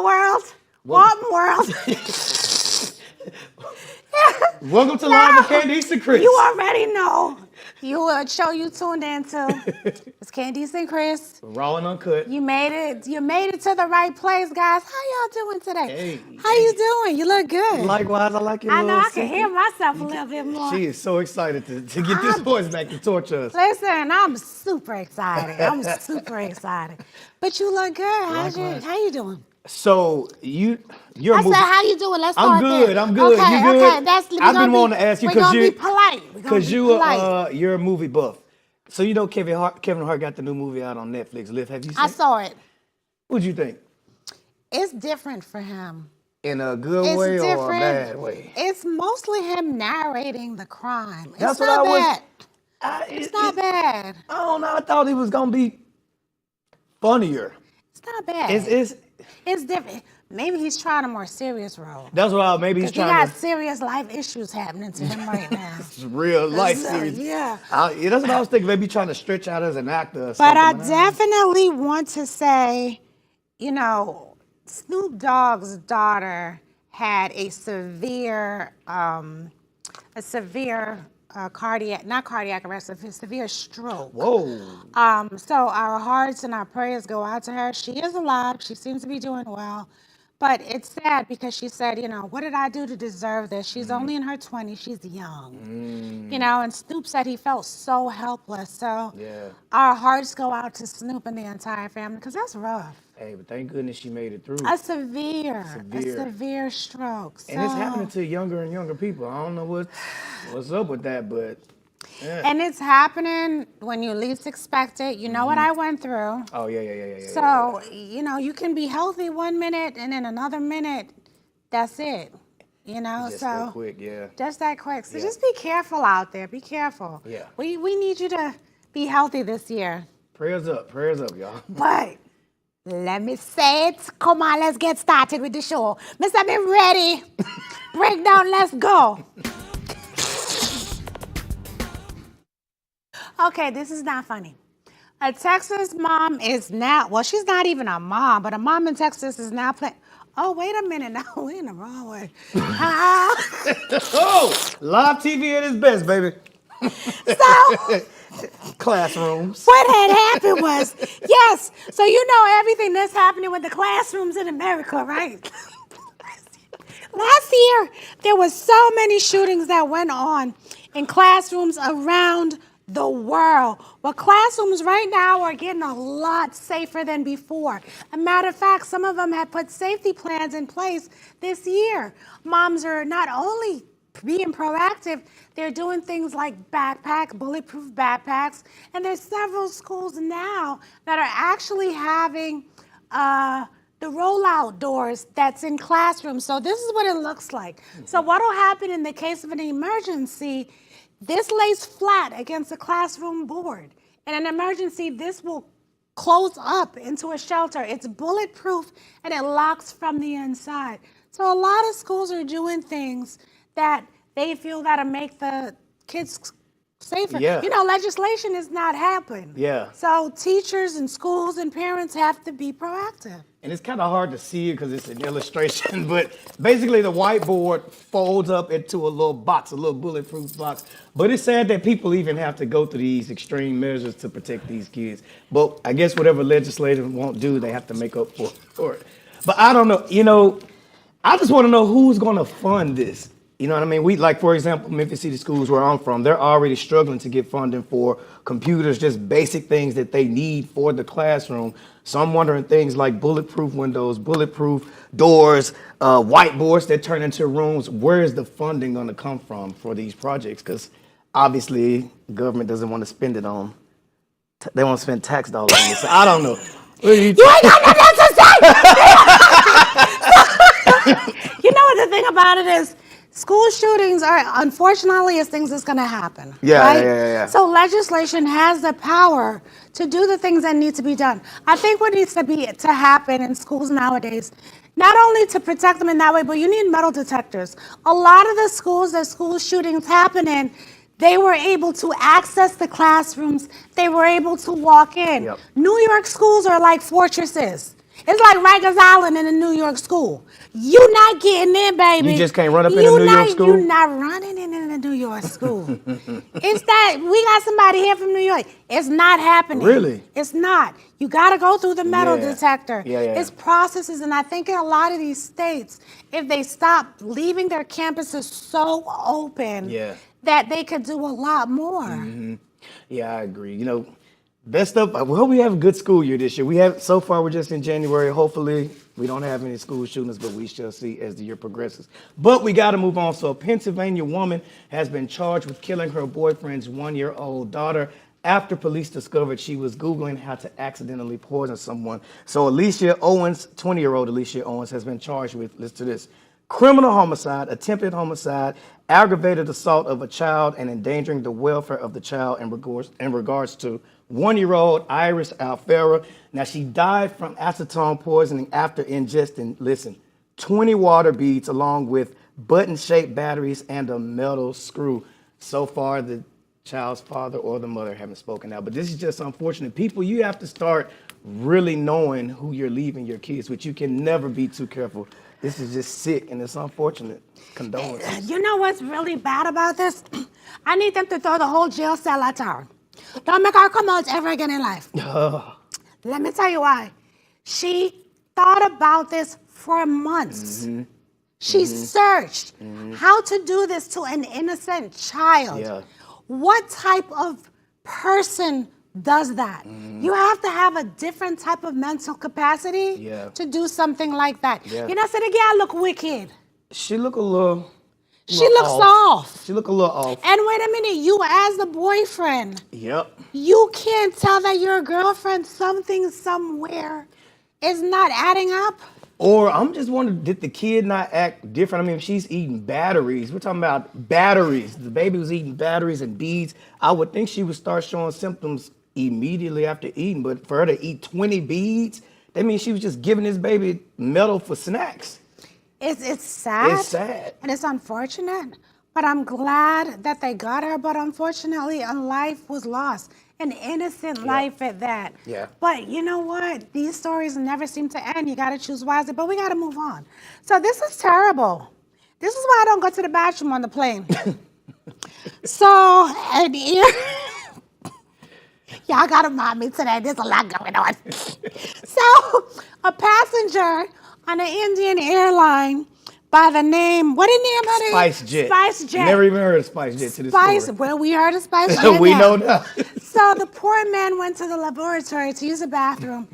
Hello, world. Welcome, world. Welcome to Live with Candice and Kris. You already know. Show you tuned into. It's Candice and Kris. Raw and uncut. You made it. You made it to the right place, guys. How y'all doing today? Hey. How you doing? You look good. Likewise, I like your I know little I can hear myself a little bit more. She is so excited to get this voice back to torture us. Listen, I'm super excited. But you look good. How you doing? So you're I said, how you doing? Let's start I'm good. there. I'm good. Okay, You good? Okay. I've been wanting to ask you because you're polite. Because you're a movie buff. So you know Kevin Hart got the new movie out on Netflix. Liv, have you seen it? I saw it. What'd you think? It's different for him. In a good way or a bad way? It's mostly him narrating the crime. That's it's not bad. It's not bad. I don't know. I thought it was gonna be funnier. It's not bad. It's different. Maybe he's trying a more serious role. That's why maybe he's trying to. He got serious life issues happening to him right now. It's real life serious. Yeah. That's what I was thinking. Maybe trying to stretch out as an actor or but something. I definitely want to say, Snoop Dogg's daughter had a severe not cardiac arrest, a severe stroke. Whoa. So our hearts and our prayers go out to her. She is alive. She seems to be doing well. But it's sad because she said, what did I do to deserve this? She's only in her 20s. She's young. And Snoop said he felt so helpless. So our hearts go out to Snoop and the entire family because that's rough. Hey, but thank goodness she made it through. A severe stroke. And it's happening to younger and younger people. I don't know what's up with that, but yeah. And it's happening when you least expect it. You know what I went through. Oh, yeah. So, you can be healthy 1 minute and then another minute, that's it. Just that quick, yeah. Just that quick. So just be careful out there. Be careful. Yeah. We need you to be healthy this year. Prayers up, y'all. But let me say it. Come on, let's get started with the show. Mr. Be ready. Breakdown, let's go. Okay, this is not funny. A Texas mom is now, she's not even a mom, but a mom in Texas is now playing. Oh, wait a minute. Now we're in the wrong way. Oh, live TV at its best, baby. So, classrooms. What had happened was, yes, so everything that's happening with the classrooms in America, right? Last year, there was so many shootings that went on in classrooms around the world. Well, classrooms right now are getting a lot safer than before. A matter of fact, some of them have put safety plans in place this year. Moms are not only being proactive, they're doing things like bulletproof backpacks, and there's several schools now that are actually having the rollout doors that's in classrooms. So this is what it looks like. So what will happen in the case of an emergency? This lays flat against a classroom board. In an emergency, this will close up into a shelter. It's bulletproof and it locks from the inside. So a lot of schools are doing things that they feel that'll make the kids safer. Yeah. Legislation is not happening. Yeah. So teachers and schools and parents have to be proactive. And it's kind of hard to see it because it's an illustration, but basically the whiteboard folds up into a little box, a little bulletproof box. But it's sad that people even have to go through these extreme measures to protect these kids. But I guess whatever legislators won't do, they have to make up for it. But I don't know, I just want to know who's going to fund this. You know what I mean? For example, Memphis City Schools, where I'm from, they're already struggling to get funding for computers, just basic things that they need for the classroom. So I'm wondering things like bulletproof windows, bulletproof doors, whiteboards that turn into rooms. Where is the funding going to come from for these projects? Because obviously, the government doesn't want to spend it on. They want to spend tax dollars on it. So I don't know. You ain't got nothing to say. You know what the thing about it is? School shootings are, unfortunately, is things that's going to happen. Yeah. So legislation has the power to do the things that need to be done. I think what needs to happen in schools nowadays, not only to protect them in that way, but you need metal detectors. A lot of the schools that school shootings happen in, they were able to access the classrooms. They were able to walk in. Yep. New York schools are like fortresses. It's like Rikers Island in a New York school. You not getting in, baby. You just can't run up in a New York school? You not running in a New York school. It's that we got somebody here from New York. It's not happening. Really? It's not. You got to go through the metal detector. Yeah. It's processes, and I think in a lot of these states, if they stop leaving their campuses so open, that they could do a lot more. Mm-hmm. Yeah, I agree. You know, best of, we hope we have a good school year this year. So far, we're just in January. Hopefully, we don't have any school shootings, but we shall see as the year progresses. But we got to move on. So a Pennsylvania woman has been charged with killing her boyfriend's 1-year-old daughter after police discovered she was Googling how to accidentally poison someone. So Alicia Owens, 20-year-old Alicia Owens, has been charged with, listen to this, criminal homicide, attempted homicide, aggravated assault of a child, and endangering the welfare of the child in regards to 1-year-old Iris Alfera. Now, she died from acetone poisoning after ingesting, listen, 20 water beads along with button-shaped batteries and a metal screw. So far, the child's father or the mother haven't spoken out. But this is just unfortunate. People, you have to start really knowing who you're leaving your kids with. You can never be too careful. This is just sick, and it's unfortunate. Condolences. You know what's really bad about this? I need them to throw the whole jail cell at her. Don't make her come out ever again in life. Let me tell you why. She thought about this for months. Mm-hmm. She searched how to do this to an innocent child. Yeah. What type of person does that? You have to have a different type of mental capacity to do something like that. You know, so the girl look wicked. She look a little... She looks off. She look a little off. And wait a minute, you as the boyfriend, you can't tell that your girlfriend something somewhere is not adding up? Or I'm just wondering, did the kid not act different? I mean, if she's eating batteries, we're talking about batteries. The baby was eating batteries and beads. I would think she would start showing symptoms immediately after eating, but for her to eat 20 beads, that means she was just giving this baby metal for snacks. It's sad. It's sad. And it's unfortunate. But I'm glad that they got her. But unfortunately, a life was lost. An innocent life at that. Yeah. But you know what? These stories never seem to end. You got to choose wisely. But we got to move on. So this is terrible. This is why I don't go to the bathroom on the plane. So, and here... Y'all got to mind me today. There's a lot going on. So, a passenger on an Indian airline by the name, what is the name of it? Spice Jet. Spice Jet. Never even heard of Spice Jet to this story. Well, we heard of Spice Jet. We know now. So the poor man went to the laboratory to use the bathroom.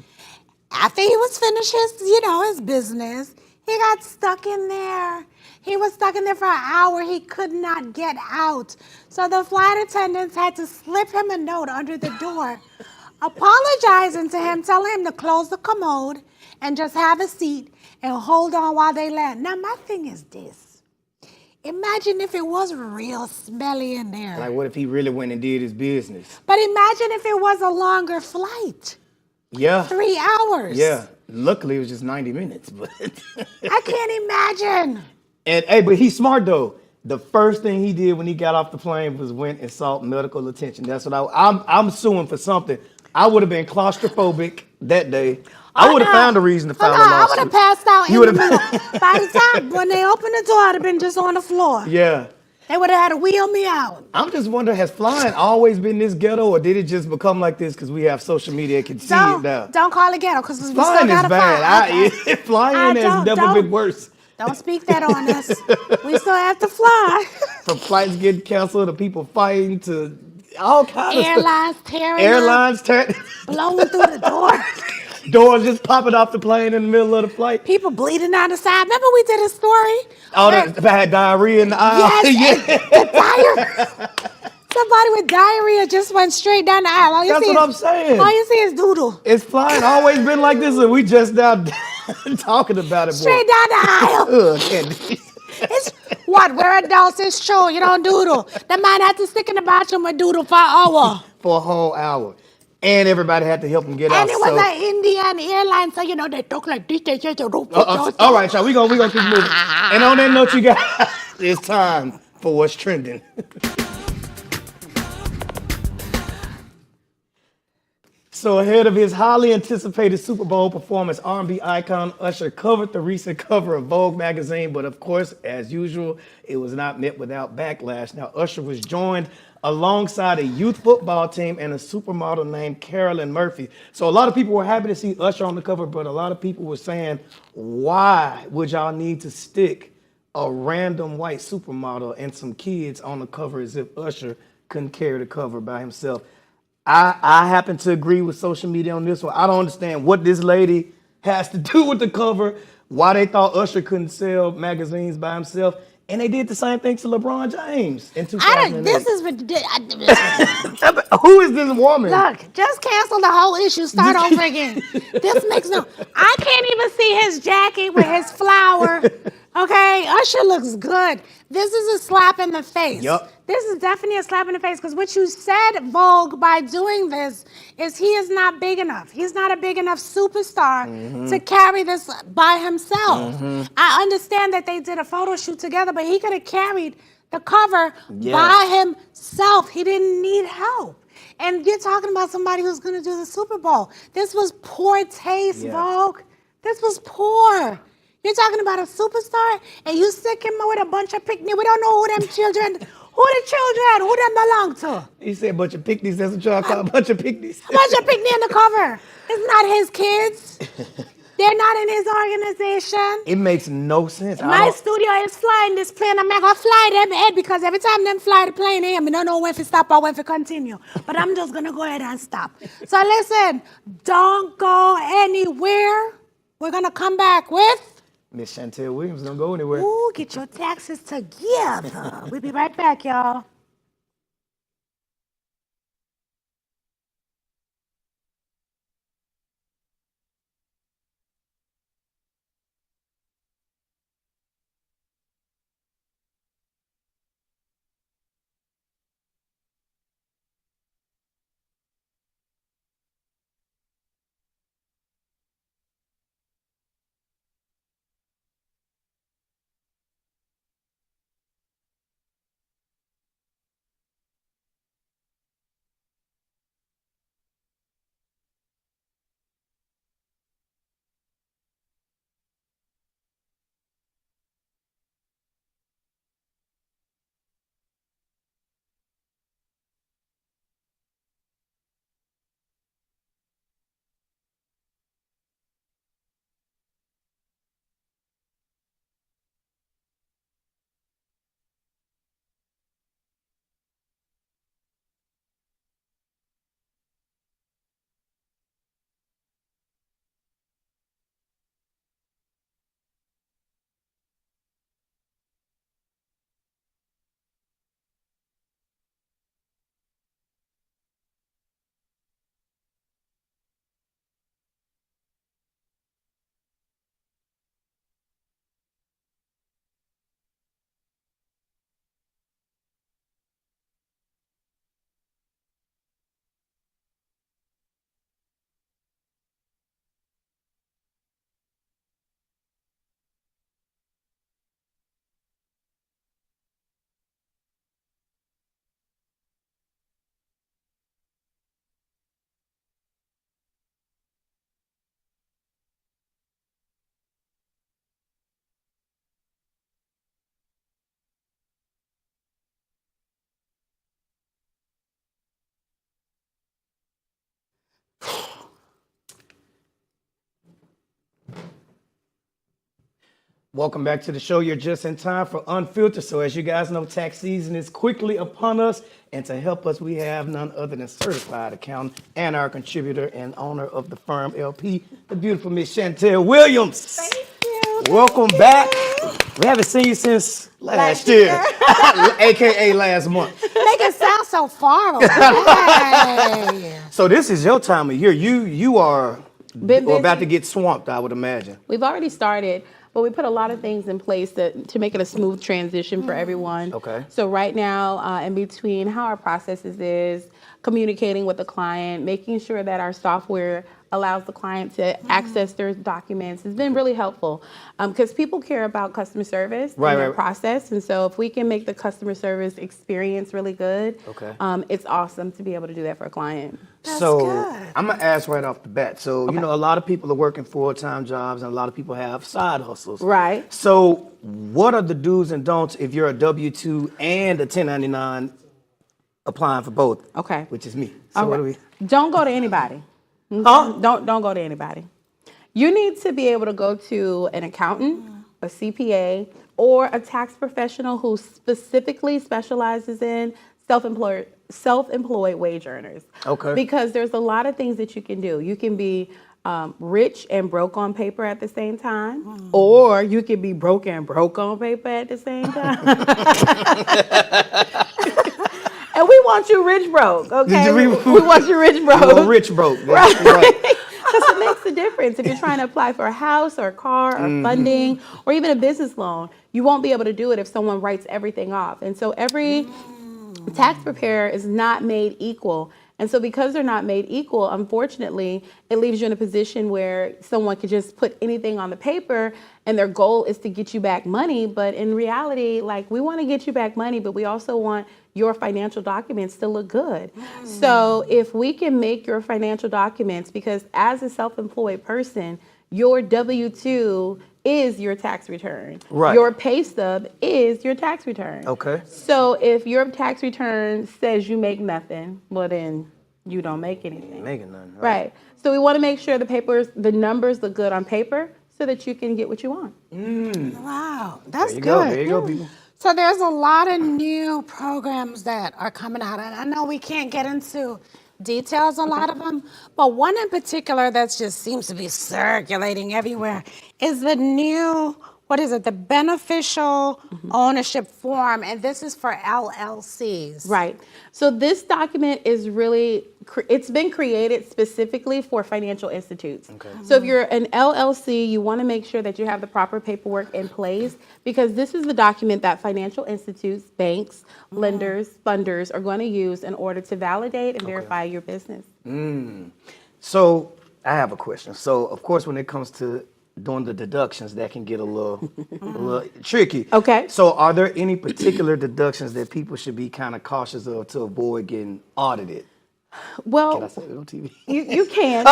After he was finished his business, he got stuck in there. He was stuck in there for an hour. He could not get out. So the flight attendants had to slip him a note under the door, apologizing to him, telling him to close the commode and just have a seat and hold on while they land. Now, my thing is this. Imagine if it was real smelly in there. Like, what if he really went and did his business? But imagine if it was a longer flight. Yeah. 3 hours. Yeah. Luckily, it was just 90 minutes. But I can't imagine. And hey, but he's smart though. The first thing he did when he got off the plane was went and sought medical attention. That's what I'm suing for something. I would have been claustrophobic that day. I would have found a reason to file a lawsuit. I would have passed out in the middle. By the time when they opened the door, I'd have been just on the floor. Yeah. They would have had to wheel me out. I'm just wondering, has flying always been this ghetto, or did it just become like this because we have social media and can see it now? Don't call it ghetto, because we still flying got is bad. Flying has never been worse. Don't speak that on us. We still have to fly. From flights getting canceled to people fighting to all kinds of stuff. Airlines tearing blowing through the door. Doors just popping off the plane in the middle of the flight. People bleeding down the side. Remember we did a story? Oh, that had diarrhea in the aisle? Yes, the diarrhea. Somebody with diarrhea just went straight down the aisle. That's what I'm saying. All you see is doodle. It's flying always been like this, and we just now talking about it. Straight down the aisle. It's what? We're adults. It's true. You don't doodle. That man had to stick in the bathroom with doodle for an hour. For a whole hour. And everybody had to help him get out. And it was an Indian airline, so they talk like this. They just all right, y'all. We gonna keep moving. And on that note, you guys, it's time for what's trending. So ahead of his highly anticipated Super Bowl performance, R&B icon Usher covered the recent cover of Vogue Magazine, but of course, as usual, it was not met without backlash. Now, Usher was joined alongside a youth football team and a supermodel named Carolyn Murphy. So a lot of people were happy to see Usher on the cover, but a lot of people were saying, why would y'all need to stick a random white supermodel and some kids on the cover as if Usher couldn't carry the cover by himself? I happen to agree with social media on this one. I don't understand what this lady has to do with the cover, why they thought Usher couldn't sell magazines by himself. And they did the same thing to LeBron James in I don't. 2008. This is ridiculous. Who is this woman? Look, just cancel the whole issue. Start over again. This makes no. I can't even see his jacket with his flower. Okay, Usher looks good. This is a slap in the face. Yup. This is definitely a slap in the face because what you said, Vogue, by doing this is he is not big enough. He's not a big enough superstar to carry this by himself. I understand that they did a photo shoot together, but he could have carried the cover by himself. He didn't need help. And you're talking about somebody who's going to do the Super Bowl. This was poor taste, Vogue. This was poor. You're talking about a superstar, and you stick him with a bunch of picnic. We don't know who them children, who them belong to. He said a bunch of picnics. That's what y'all call a bunch of picnics. A bunch of picnic in the cover. It's not his kids. They're not in his organization. It makes no sense. My studio is flying this plane. I'm not going to fly them head because every time them fly the plane here, I don't know when to stop or when to continue. But I'm just going to go ahead and stop. So listen, don't go anywhere. We're going to come back with... Miss Chantel Williams don't go anywhere. Ooh, get your taxes together. We'll be right back, y'all. Welcome back to the show. You're just in time for Unfiltered. So as you guys know, tax season is quickly upon us. And to help us, we have none other than certified accountant and our contributor and owner of the firm LP, the beautiful Miss Chantel Williams. Thank you. Welcome back. We haven't seen you since last year, AKA last month. Make it sound so far away. So this is your time of year. You are about to get swamped, I would imagine. We've already started. but we put a lot of things in place to make it a smooth transition for everyone. Okay. So right now, in between how our processes is, communicating with the client, making sure that our software allows the client to access their documents has been really helpful because people care about customer service and their process. And so if we can make the customer service experience really good, it's awesome to be able to do that for a client. That's so good. I'm going to ask right off the bat. So, you know, a lot of people are working full-time jobs and a lot of people have side hustles. Right. So what are the do's and don'ts if you're a W-2 and a 1099 applying for both? Okay. Which is me. So what do we... Don't go to anybody. Huh? Don't go to anybody. You need to be able to go to an accountant, a CPA, or a tax professional who specifically specializes in self-employed wage earners. Okay. Because there's a lot of things that you can do. You can be rich and broke on paper at the same time, or you can be broke and broke on paper at the same time. And we want you rich broke, okay? We want you rich broke. Well, rich broke. Right. Because it makes a difference. If you're trying to apply for a house or a car or funding or even a business loan, you won't be able to do it if someone writes everything off. And so every tax preparer is not made equal. And so because they're not made equal, unfortunately, it leaves you in a position where someone could just put anything on the paper and their goal is to get you back money. But in reality, like, we want to get you back money, but we also want your financial documents to look good. So if we can make your financial documents, because as a self-employed person, your W-2 is your tax return. Right. Your pay stub is your tax return. Okay. So if your tax return says you make nothing, well then you don't make anything. Making none. Right. So we want to make sure the numbers look good on paper so that you can get what you want. Wow, that's There you good. go. There you go, people. So there's a lot of new programs that are coming out, and I know we can't get into details, a lot of them, but one in particular that just seems to be circulating everywhere is the new, what is it, the beneficial ownership form, and this is for LLCs. Right. So this document is really, it's been created specifically for financial institutes. Okay. So if you're an LLC, you want to make sure that you have the proper paperwork in place, because this is the document that financial institutes, banks, lenders, funders are going to use in order to validate and verify your business. So I have a question. So, of course, when it comes to doing the deductions, that can get a little tricky. Okay. So are there any particular deductions that people should be kind of cautious of to avoid getting audited? Well, Can I say it on TV? you can.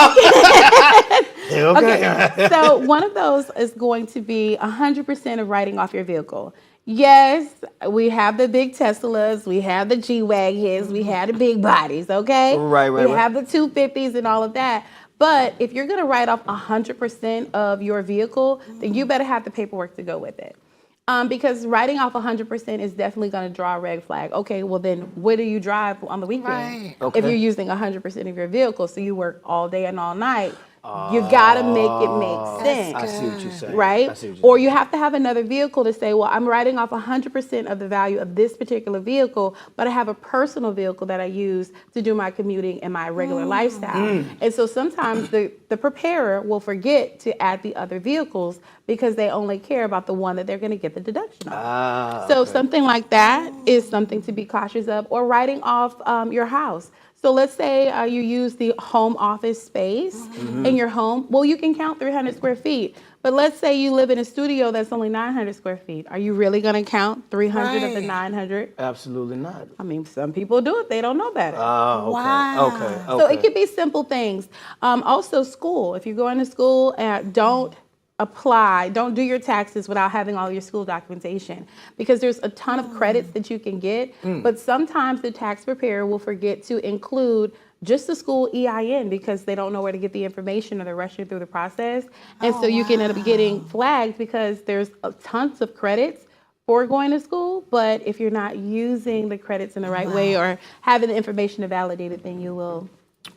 Okay. So one of those is going to be 100% of writing off your vehicle. Yes, we have the big Teslas, we have the G-Wagons, we have the big bodies, okay? Right. We have the 250s and all of that. But if you're going to write off 100% of your vehicle, then you better have the paperwork to go with it. Because writing off 100% is definitely going to draw a red flag. Okay, well then, what do you drive on the weekend? Right. Okay. If you're using 100% of your vehicle, so you work all day and all night, you got to make it make sense. I see what you're saying. Right? I see what you're Or you have to have another vehicle to say, well, I'm writing off 100% of the value of this particular vehicle, but I have a personal vehicle that I use to do my commuting and my regular lifestyle. And so sometimes the preparer will forget to add the other vehicles because they only care about the one that they're going to get the deduction on. So something like that is something to be cautious of. Or writing off your house. So let's say you use the home office space in your home. Well, you can count 300 square feet. But let's say you live in a studio that's only 900 square feet. Are you really going to count 300 of the 900? Absolutely not. I mean, some people do it. They don't know better. Oh, okay. Wow. Okay. So it could be simple things. Also, school. If you're going to school, don't do your taxes without having all your school documentation, because there's a ton of credits that you can get, but sometimes the tax preparer will forget to include just the school EIN because they don't know where to get the information or they're rushing through the process. And so you can end up getting flagged because there's tons of credits for going to school, but if you're not using the credits in the right way or having the information to validate it, then you will.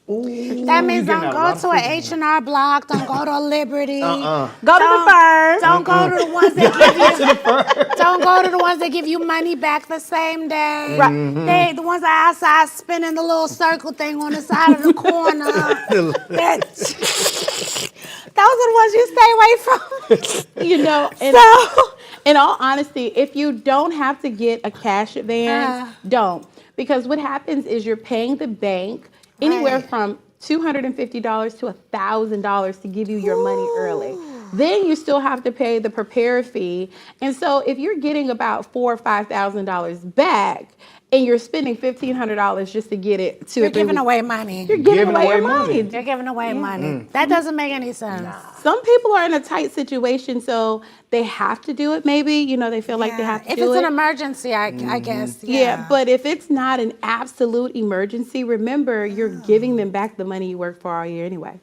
That means don't go to an H&R Block, don't go to a Liberty. Go to the firm. Don't go to the ones that give you. Don't go to the ones that give you money back the same day. The ones that are outside spinning the little circle thing on the side of the corner. Those are the ones you stay away from. You know, and So, in all honesty, if you don't have to get a cash advance, don't. Because what happens is you're paying the bank anywhere Right. from $250 to $1,000 to give you your money early. Then you still have to pay the prepare fee. And so if you're getting about $4,000 or $5,000 back and you're spending $1,500 just to get it to you're giving away money. you're giving away your money. money. You're giving away money. That doesn't make any sense. Some people are in a tight situation, so they have to do it maybe. You know, they feel like they have to If do it's it. an emergency, I guess. Yeah, but if it's not an absolute emergency, remember you're giving them back the money you worked for all year anyway.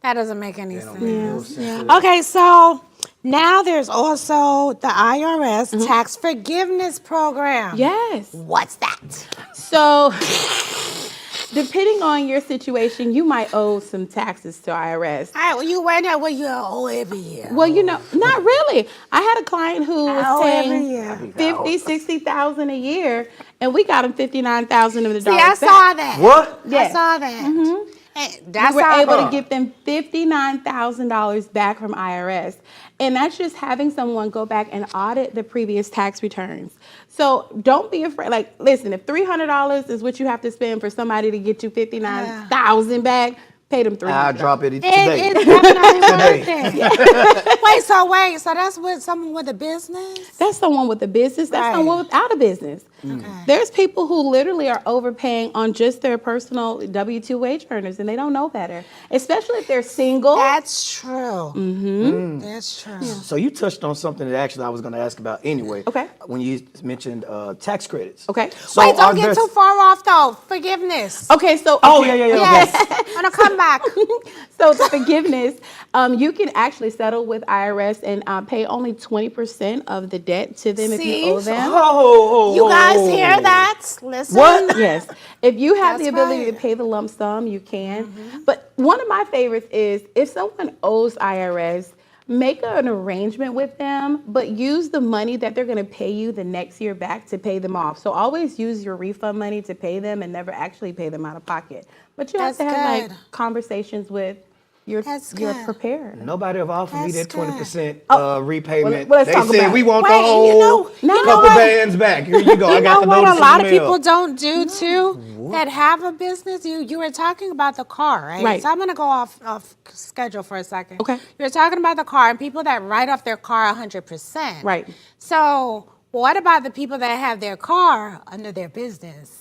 that doesn't make any sense. No sense. Okay, so now there's also the IRS tax forgiveness program. Yes. What's that? So, depending on your situation, you might owe some taxes to IRS. You went out what you owe every year. Well, you know, not really. I had a client who was owe every paying year. 50, 60,000 a year, and we got him 59,000 of the See, dollars I back. saw that. What? I Yes. saw that. Hey, that's We were how able to get them $59,000 back from IRS. And that's just having someone go back and audit the previous tax returns. So don't be afraid. Like, listen, if $300 is what you have to spend for somebody to get you $59,000 back, pay them $300. I'll drop it today. It's definitely worth it. Wait, so that's with someone with a business? That's someone with a business. That's Right. someone without a business. Okay. There's people who literally are overpaying on just their personal W-2 wage earners, and they don't know better, especially if they're single. That's true. That's true. So you touched on something that actually I was going to ask about anyway. Okay. When you mentioned tax credits. Okay. So Wait, don't are get there- too far off though. Forgiveness. Okay, so Oh, yeah. Yes. I'm gonna come back. So the forgiveness, you can actually settle with IRS and pay only 20% of the debt to them if See? you owe them. You guys hear that? Listen. What? Yes. If you have the That's ability right. to pay the lump sum, you can. But one of my favorites is if someone owes IRS, make an arrangement with them, but use the money that they're going to pay you the next year back to pay them off. So always use your refund money to pay them and never actually pay them out of pocket. But you have That's to have good. like conversations with your That's your good. preparer. Nobody have offered me That's that 20% Oh. repayment. Well, let's they talk said about we it. want Wait, the whole you know couple what? bands back. Here you go. I You got know the what notice a lot in of the mail. people don't do too that have a business? You were talking about the car, right? Right. So I'm gonna go off schedule for a second. Okay. You were talking about the car and people that write off their car 100%. Right. So what about the people that have their car under their business?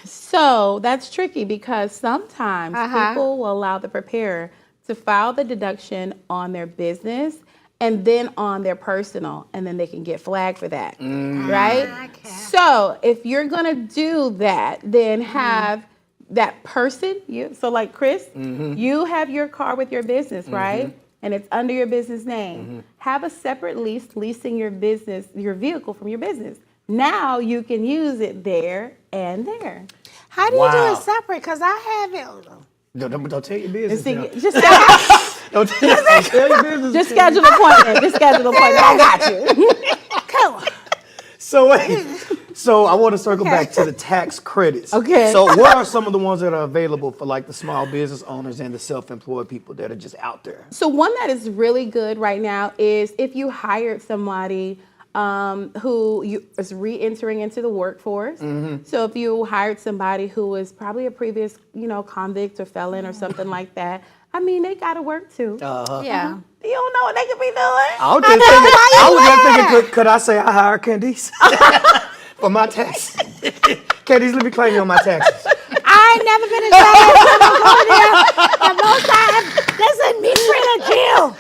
So that's tricky because sometimes Uh-huh. people will allow the preparer to file the deduction on their business and then on their personal, and then they can get flagged for that, right? Okay. So if you're gonna do that, then have that person, so like Chris, you have your car with your business, right? And it's under your business name. Have a separate lease leasing your business, your vehicle from your business. Now you can use it there and there. How do you do Wow. it separate? Because I have it. Don't tell your business. See, now. just Don't tell your business. Just schedule an appointment. Just schedule an appointment. I got you. Cool. So wait. So I want to circle back to the tax credits. Okay. So what are some of the ones that are available for like the small business owners and the self-employed people that are just out there? So one that is really good right now is if you hired somebody who is re-entering into the workforce. So if you hired somebody who was probably a previous, convict or felon or something like that, I mean, they got to work too. Yeah. You don't know what they could be doing. I was just thinking, could I say I hire Candice for my taxes? Candice, let me claim you on my taxes. I ain't never been in jail. I'm going there. And most times, listen, me straight to jail.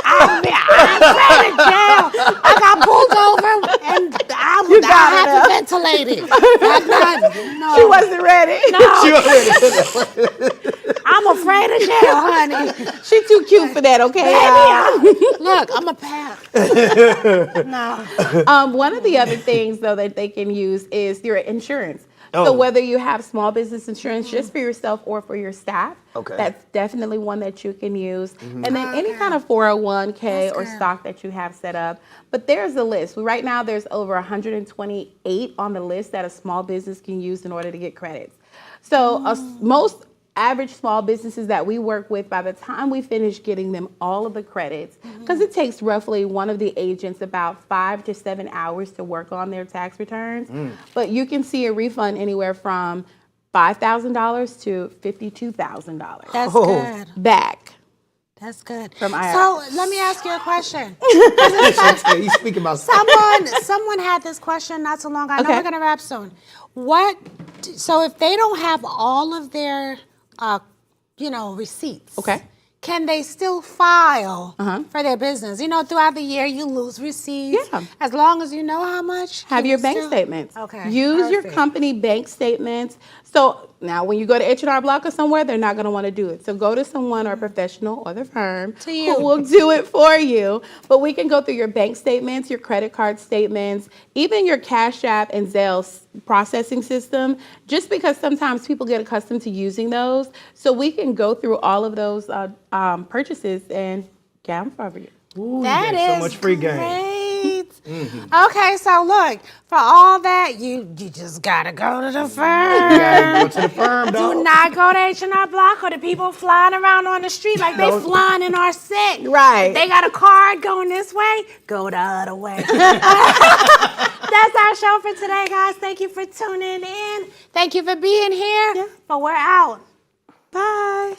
I'm straight to jail. I got pulled over and I had to ventilate it. She wasn't ready. I'm afraid of jail, honey. She too cute for that, okay? Look, I'm a pass. No. One of the other things, though, that they can use is your insurance. Oh. So whether you have small business insurance just for yourself or for your staff, Okay. that's definitely one that you can use. And then any kind of 401k or stock that you have set up. But there's a list. Right now, there's over 128 on the list that a small business can use in order to get credits. So most average small businesses that we work with, by the time we finish getting them all of the credits, because it takes roughly one of the agents about 5 to 7 hours to work on their tax returns, but you can see a refund anywhere from $5,000 to $52,000 That's good. back. That's good. From IRS. So let me ask you a question. He's speaking about Someone had this question not so long ago. I know Okay. we're gonna wrap soon. So if they don't have all of their, receipts, Okay. can they still file for their business? Throughout the year you lose receipts. Yeah. As long as you know how much. Have can your you bank still- statements. Okay. Use your Perfect. company bank statements. So now when you go to H&R Block or somewhere, they're not going to want to do it. So go to someone or a professional or the firm you. who will do it for you. But we can go through your bank statements, your credit card statements, even your Cash App and Zelle processing system, just because sometimes people get accustomed to using those. So we can go through all of those purchases and get them for you. Ooh, That you got so is much free game. great. Okay, so look, for all that, you just gotta go to the firm. You gotta go to the firm, Do dog. not go to H&R Block or the people flying around on the street like they flying in our set. Right. If they got a card going this way, go the other way. That's our show for today, guys. Thank you for tuning in. Thank you for being here. Yeah. But we're out. Bye.